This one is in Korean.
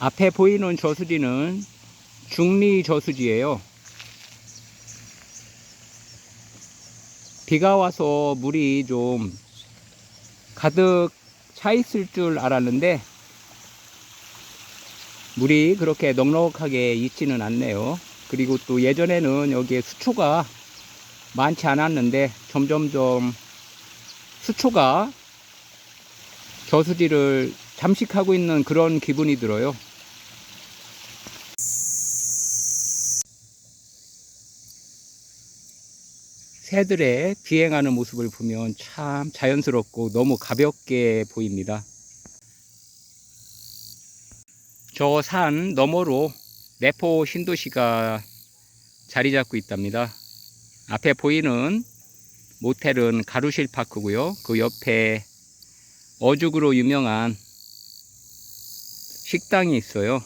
앞에 보이는 저수지는 중리 저수지예요. 비가 와서 물이 좀 가득 차 있을 줄 알았는데 물이 그렇게 넉넉하게 있지는 않네요. 그리고 또 예전에는 여기에 수초가 많지 않았는데 점점점 수초가 저수지를 잠식하고 있는 그런 기분이 들어요. 새들의 비행하는 모습을 보면 참 자연스럽고 너무 가볍게 보입니다. 저 산 너머로 내포 신도시가 자리 잡고 있답니다. 앞에 보이는 모텔은 가루실 파크고요. 그 옆에 어죽으로 유명한 식당이 있어요.